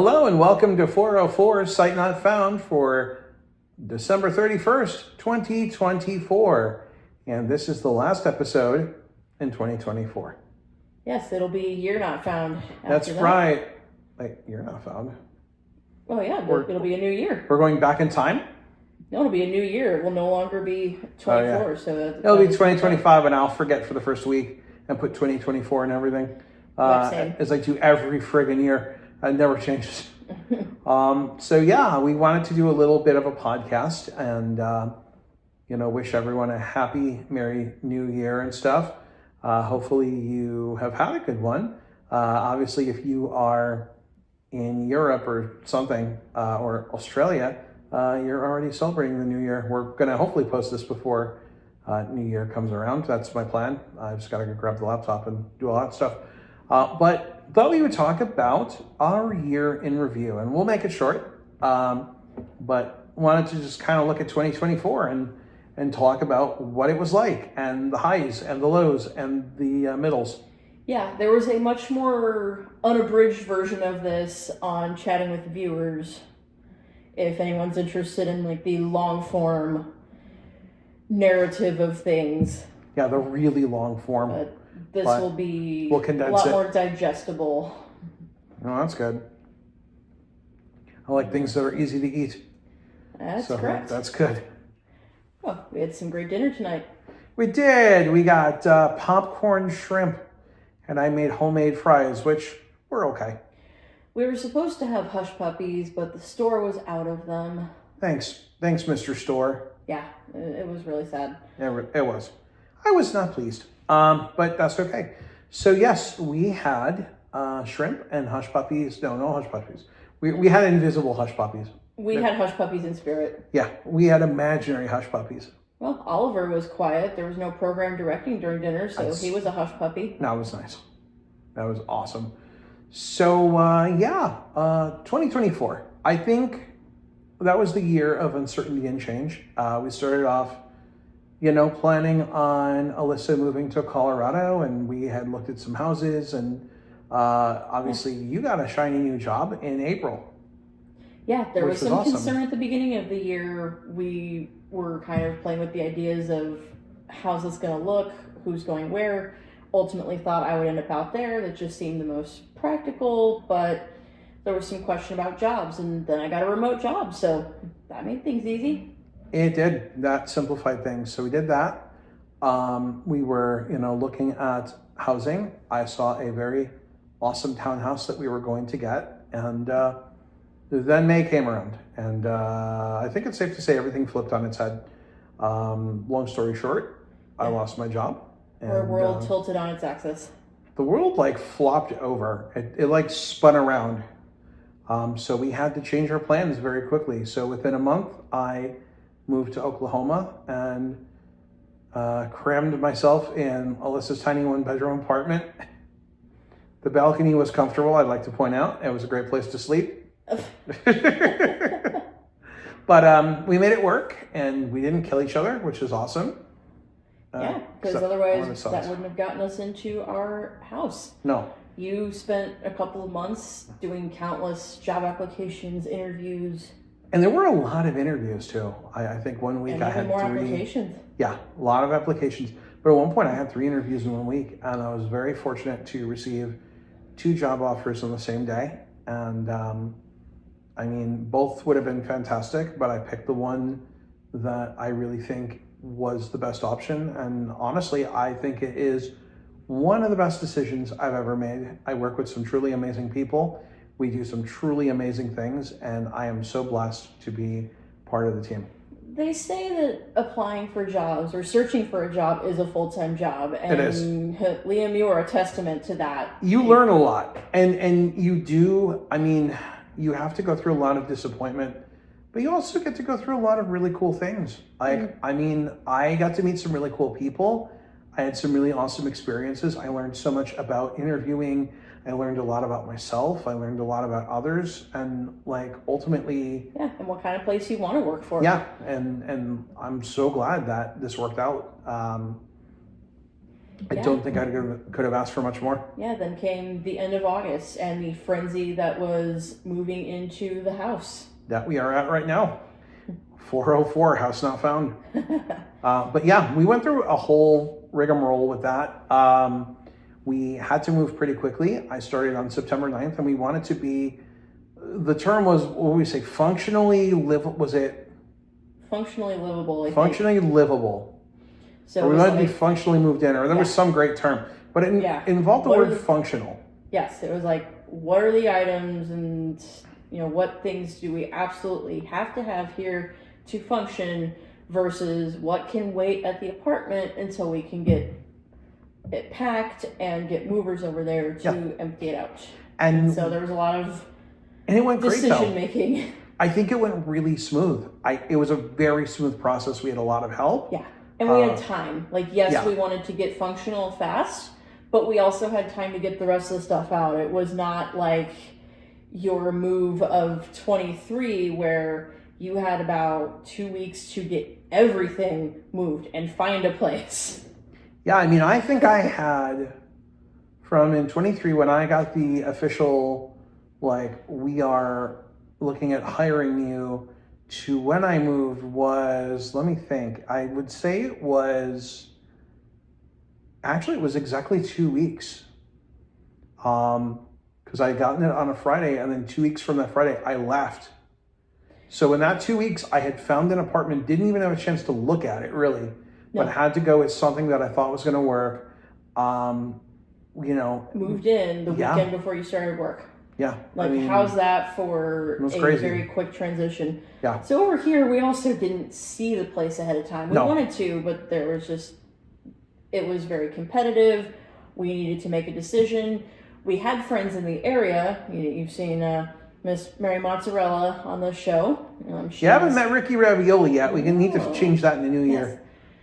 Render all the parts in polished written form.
Hello and welcome to 404 Sight Not Found for December 31st, 2024. And this is the last episode in 2024. Yes, it'll be a year not found. That's right. Wait, you're not found. Oh yeah, it'll be a new year. We're going back in time? No, it'll be a new year. It will no longer be 24. Oh, yeah. So it'll be 2025 and I'll forget for the first week and put 2024 and everything. As I do every friggin' year. It never changes. So yeah, we wanted to do a little bit of a podcast and, wish everyone a happy, merry new year and stuff. Hopefully you have had a good one. Obviously, if you are in Europe or something, or Australia, you're already celebrating the new year. We're going to hopefully post this before New Year comes around. That's my plan. I just got to go grab the laptop and do all that stuff. But thought we would talk about our year in review, and we'll make it short. But wanted to just kind of look at 2024 and talk about what it was like, and the highs and the lows and the middles. Yeah, there was a much more unabridged version of this on Chatting with Viewers. If anyone's interested in like the long form narrative of things. Yeah, the really long form. This will be a lot more digestible. Oh, that's good. I like things that are easy to eat. That's correct. That's good. Well, we had some great dinner tonight. We did. We got popcorn shrimp, and I made homemade fries, which were okay. We were supposed to have hush puppies, but the store was out of them. Thanks, Mr. Store. Yeah, it was really sad. It was. I was not pleased. But that's okay. So yes, we had shrimp and hush puppies. No hush puppies. We had invisible hush puppies. We had hush puppies in spirit. Yeah, we had imaginary hush puppies. Well, Oliver was quiet. There was no program directing during dinner, so he was a hush puppy. That was nice. That was awesome. So 2024. I think that was the year of uncertainty and change. We started off planning on Alyssa moving to Colorado, and we had looked at some houses, and obviously you got a shiny new job in April. Yeah, there was some concern at the beginning of the year. We were kind of playing with the ideas of how's this going to look, who's going where. Ultimately thought I would end up out there. That just seemed the most practical, but there was some question about jobs, and then I got a remote job, so that made things easy. It did. That simplified things. So we did that. We were, looking at housing. I saw a very awesome townhouse that we were going to get. And then May came around. And I think it's safe to say everything flipped on its head. Long story short, I lost my job. Our world tilted on its axis. The world flopped over. It spun around. So we had to change our plans very quickly. So within a month, I moved to Oklahoma and crammed myself in Alyssa's tiny one-bedroom apartment. The balcony was comfortable, I'd like to point out. It was a great place to sleep. But we made it work, and we didn't kill each other, which is awesome. Yeah, because otherwise that wouldn't have gotten us into our house. No. You spent a couple of months doing countless job applications, interviews. And there were a lot of interviews too. I think one week I had 3 applications. Yeah, a lot of applications. But at one point I had 3 interviews in 1 week, and I was very fortunate to receive 2 job offers on the same day. And both would have been fantastic, but I picked the one that I really think was the best option. And honestly, I think it is one of the best decisions I've ever made. I work with some truly amazing people. We do some truly amazing things, and I am so blessed to be part of the team. They say that applying for jobs or searching for a job is a full-time job. And it is. Liam, you are a testament to that. You learn a lot. And you do, you have to go through a lot of disappointment, but you also get to go through a lot of really cool things. I got to meet some really cool people. I had some really awesome experiences. I learned so much about interviewing. I learned a lot about myself. I learned a lot about others, and ultimately. Yeah, and what kind of place you want to work for. Yeah, and I'm so glad that this worked out. I don't think I could have asked for much more. Yeah, then came the end of August and the frenzy that was moving into the house. That we are at right now. 404, house not found. But yeah, we went through a whole rigmarole with that. We had to move pretty quickly. I started on September 9th, and we wanted to be, the term was, what would we say, functionally livable, was it? Functionally livable, I think. Functionally livable. So we wanted to be functionally moved in, or there was some great term, but it involved the word functional. Yes, it was like, what are the items and, what things do we absolutely have to have here to function versus what can wait at the apartment until we can get it packed and get movers over there to empty it out. And so there was a lot of it went decision making. I think it went really smooth. It was a very smooth process. We had a lot of help. Yeah. And we had time. We wanted to get functional fast, but we also had time to get the rest of the stuff out. It was not like your move of 23 where you had about 2 weeks to get everything moved and find a place. Yeah, I mean, I think I had from in 23 when I got the official, we are looking at hiring you, to when I moved was, let me think, I would say it was exactly 2 weeks. Because I had gotten it on a Friday, and then 2 weeks from that Friday, I left. So in that 2 weeks, I had found an apartment, didn't even have a chance to look at it, really. But had to go with something that I thought was going to work. Moved in the weekend before you started work. Yeah. How's that for a very quick transition? Yeah. So over here, we also didn't see the place ahead of time. We wanted to, but there was it was very competitive. We needed to make a decision. We had friends in the area. You've seen Miss Mary Mozzarella on the show. You haven't met Ricky Ravioli yet. We need to change that in the new year.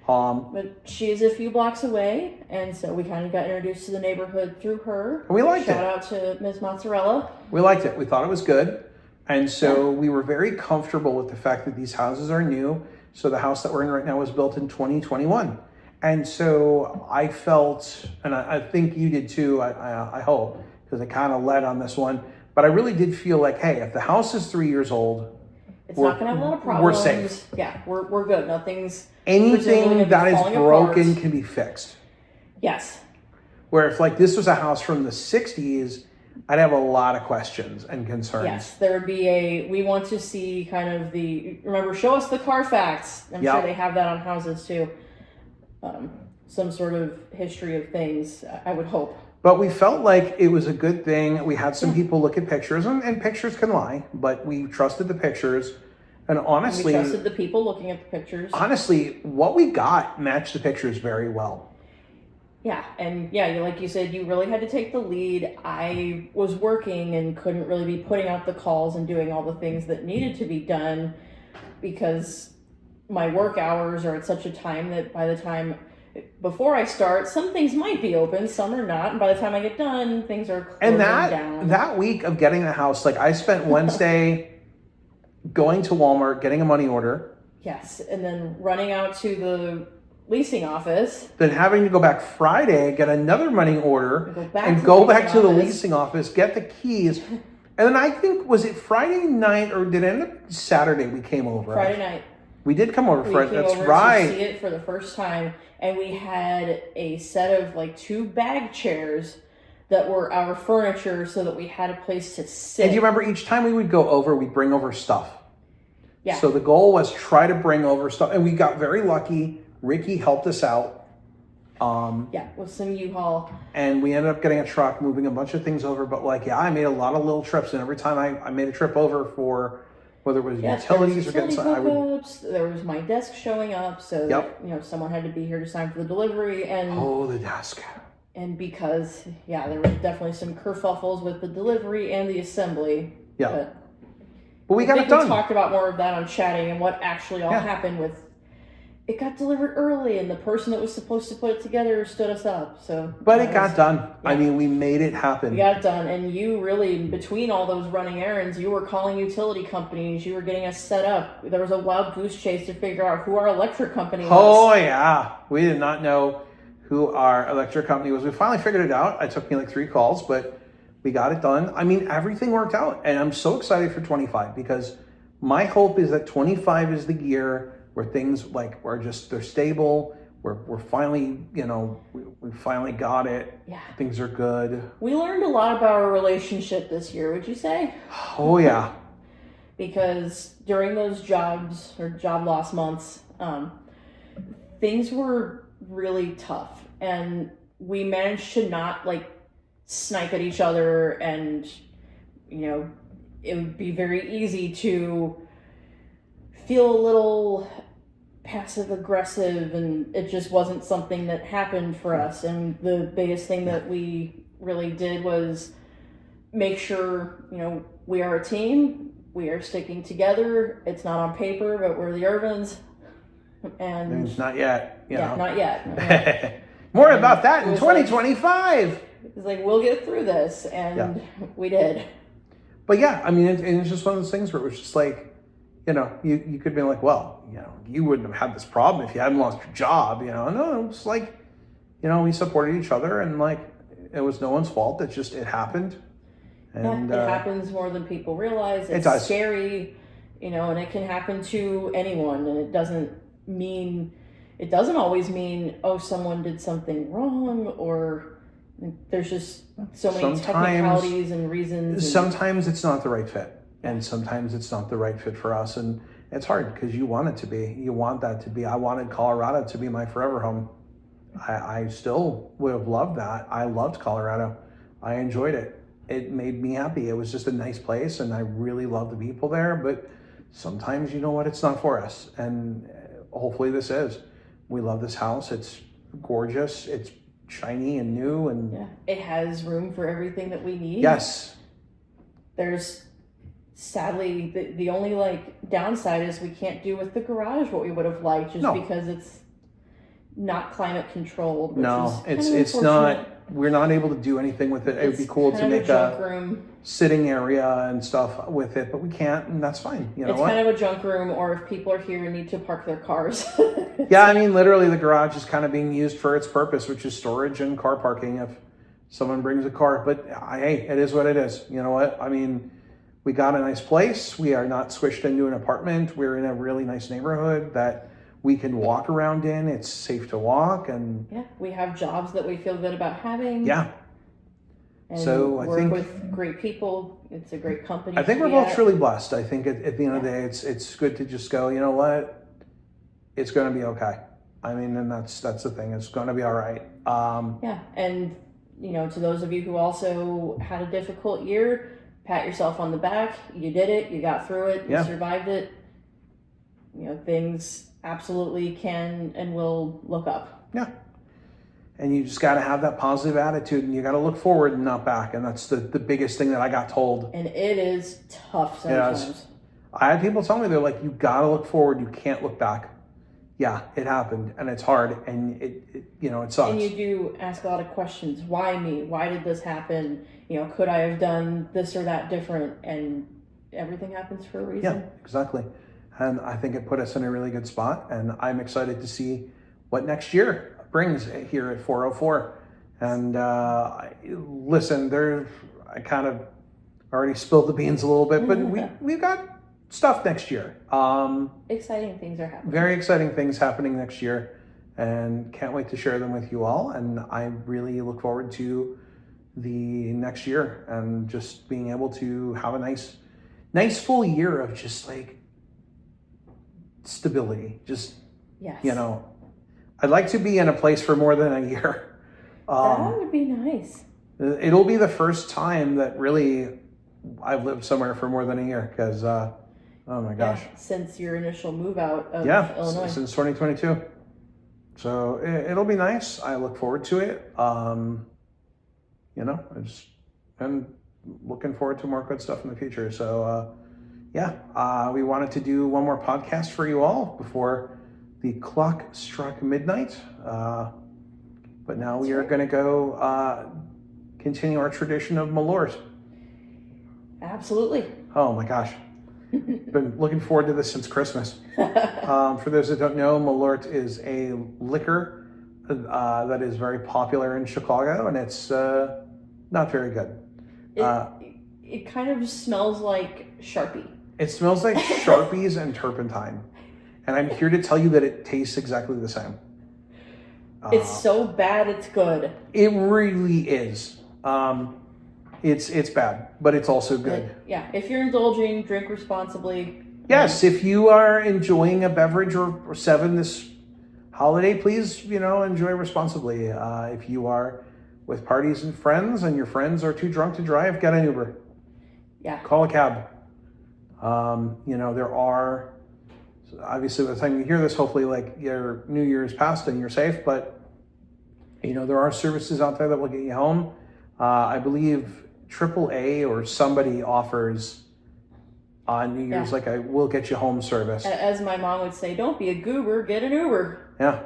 But she's a few blocks away, and so we kind of got introduced to the neighborhood through her. We liked it. Shout out to Ms. Mozzarella. We liked it. We thought it was good. And so we were very comfortable with the fact that these houses are new. So the house that we're in right now was built in 2021. And so I felt, and I think you did too, I hope, because I kind of led on this one. But I really did feel like, hey, if the house is 3 years old, it's not going to have a lot of problems. We're safe. Yeah, we're good. Anything that is broken can be fixed. Yes. Where if this was a house from the 60s, I'd have a lot of questions and concerns. Yes, there would be we want to see kind of remember, show us the Carfax. I'm sure they have that on houses too. Some sort of history of things, I would hope. But we felt like it was a good thing. We had some people look at pictures, and pictures can lie, but we trusted the pictures. And honestly, we trusted the people looking at the pictures. Honestly, what we got matched the pictures very well. Yeah, and like you said, you really had to take the lead. I was working and couldn't really be putting out the calls and doing all the things that needed to be done because my work hours are at such a time that by the time before I start, some things might be open, some are not, and by the time I get done, things are closing down. And that week of getting the house, I spent Wednesday going to Walmart, getting a money order. Yes, and then running out to the leasing office. Then having to go back Friday, get another money order, and go back to the leasing office, get the keys. And then I think, was it Friday night or did it end up Saturday we came over? Friday night. We did come over Friday. That's right. Right. To see it for the first time, and we had a set of 2 bag chairs that were our furniture so that we had a place to sit. And do you remember each time we would go over, we'd bring over stuff? Yeah. So the goal was try to bring over stuff. And we got very lucky. Ricky helped us out. With some U-Haul. And we ended up getting a truck, moving a bunch of things over. But I made a lot of little trips. And every time I made a trip over for whether it was utilities or getting something. There was my desk showing up. So that, someone had to be here to sign for the delivery. And the desk. And because, there was definitely some kerfuffles with the delivery and the assembly. Yeah. But we got it done. We talked about more of that on chatting and what actually all happened with. It got delivered early, and the person that was supposed to put it together stood us up. But it got done. Yeah. I mean, we made it happen. We got it done, and you really, between all those running errands, you were calling utility companies. You were getting us set up. There was a wild goose chase to figure out who our electric company was. Oh yeah, we did not know who our electric company was. We finally figured it out. It took me like 3 calls, but we got it done. I mean, everything worked out, and I'm so excited for 25 because my hope is that 25 is the year where things like they're stable. We're finally, we finally got it. Yeah. Things are good. We learned a lot about our relationship this year, would you say? Oh, yeah. Because during those job loss months, things were really tough. And we managed to not snipe at each other, and, it would be very easy to feel a little passive aggressive, and it just wasn't something that happened for us. And the biggest thing that we really did was make sure, we are a team, we are sticking together. It's not on paper, but we're the Irvins. And it's not yet. Not yet. More about that in 2025. It's we'll get through this, and we did. But yeah, I mean, it's just one of those things where it was just you could be like, well, you wouldn't have had this problem if you hadn't lost your job, No, it's we supported each other, and it was no one's fault. It happened. And it happens more than people realize. It does. Scary, and it can happen to anyone, and it doesn't always mean, oh, someone did something wrong, or there's just so many technicalities and reasons. Sometimes it's not the right fit, and sometimes it's not the right fit for us, and it's hard because you want it to be. You want that to be. I wanted Colorado to be my forever home. I still would have loved that. I loved Colorado. I enjoyed it. It made me happy. It was just a nice place, and I really love the people there. But sometimes, it's not for us. And hopefully this is. We love this house. It's gorgeous. It's shiny and new. And it has room for everything that we need. Yes. There's, sadly, the only downside is we can't do with the garage what we would have liked, because it's not climate controlled. It's not. We're not able to do anything with it. It would be cool to make a sitting area and stuff with it, but we can't, and that's fine. It's kind of a junk room, or if people are here and need to park their cars. Yeah, I mean, literally the garage is kind of being used for its purpose, which is storage and car parking if someone brings a car. But hey, it is what it is. You know what? I mean, we got a nice place. We are not squished into an apartment. We're in a really nice neighborhood that we can walk around in. It's safe to walk, and we have jobs that we feel good about having. Yeah. And so I think with great people. It's a great company. I think we're both truly blessed. I think at the end of the day, it's good to just go, you know what? It's going to be okay. I mean, and that's the thing. It's going to be all right. And to those of you who also had a difficult year, pat yourself on the back. You did it. You got through it. You survived it. Things absolutely can and will look up. Yeah. And you just got to have that positive attitude, and you got to look forward and not back. And that's the biggest thing that I got told. And it is tough sometimes. I had people tell me, they're like, you got to look forward. You can't look back. Yeah, it happened, and it's hard, and it sucks. And you do ask a lot of questions. Why me? Why did this happen? Could I have done this or that different? And everything happens for a reason. Yeah, exactly. And I think it put us in a really good spot, and I'm excited to see what next year brings here at 404. And listen, I kind of already spilled the beans a little bit, but we've got stuff next year. Exciting things are happening. Very exciting things happening next year, and can't wait to share them with you all. And I really look forward to the next year and just being able to have a nice full year of just stability. Just, I'd like to be in a place for more than a year. That would be nice. It'll be the first time that really I've lived somewhere for more than a year because, oh my gosh. Since your initial move out of Illinois. Since 2022. So it'll be nice. I look forward to it. I'm looking forward to more good stuff in the future. So, we wanted to do one more podcast for you all before the clock struck midnight. But now we are going to go continue our tradition of Malort. Absolutely. Oh my gosh. Been looking forward to this since Christmas. For those that don't know, Malort is a liquor that is very popular in Chicago, and it's not very good. It kind of smells like Sharpie. It smells like Sharpies and turpentine. And I'm here to tell you that it tastes exactly the same. It's so bad, it's good. It really is. It's bad, but it's also good. Yeah, if you're indulging, drink responsibly. Yes, if you are enjoying a beverage or 7 this holiday, please, enjoy responsibly. If you are with parties and friends and your friends are too drunk to drive, get an Uber. Yeah. Call a cab. There are, obviously by the time you hear this, hopefully like your New Year's passed and you're safe, but there are services out there that will get you home. I believe AAA or somebody offers on New Year's, like I will get you home service. As my mom would say, don't be a goober, get an Uber. Yeah.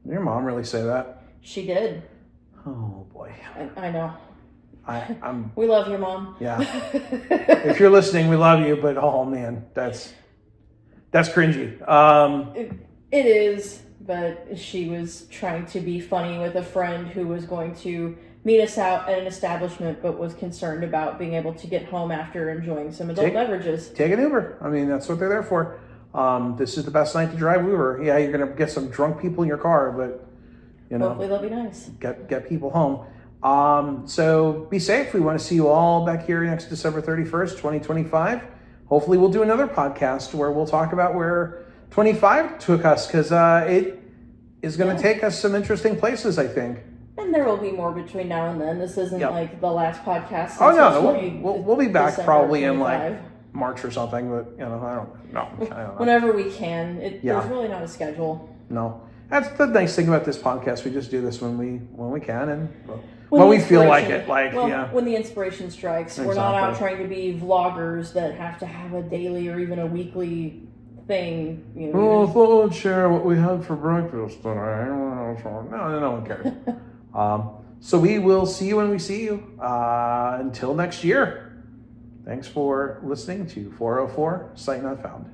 Did your mom really say that? She did. Oh boy. I know. I'm. We love you, Mom. Yeah. If you're listening, we love you, but oh man, that's cringy. It is, but she was trying to be funny with a friend who was going to meet us out at an establishment, but was concerned about being able to get home after enjoying some adult beverages. Take an Uber. I mean, that's what they're there for. This is the best night to drive Uber. Yeah, you're gonna get some drunk people in your car, but hopefully they'll be nice. Get people home. So be safe. We want to see you all back here next December 31st, 2025. Hopefully we'll do another podcast where we'll talk about where 25 took us, because it is going to take us some interesting places, I think. And there will be more between now and then. This isn't like the last podcast. Oh no, we'll be back December probably 25. in like March or something, but I don't know. Whenever we can. There's really not a schedule. No. That's the nice thing about this podcast. We just do this when we can and when we feel like it. When the inspiration strikes. Exactly. We're not out trying to be vloggers that have to have a daily or even a weekly thing. I thought I'd share what we had for breakfast today. No one cares. So we will see you when we see you. Until next year. Thanks for listening to 404 Sight Not Found.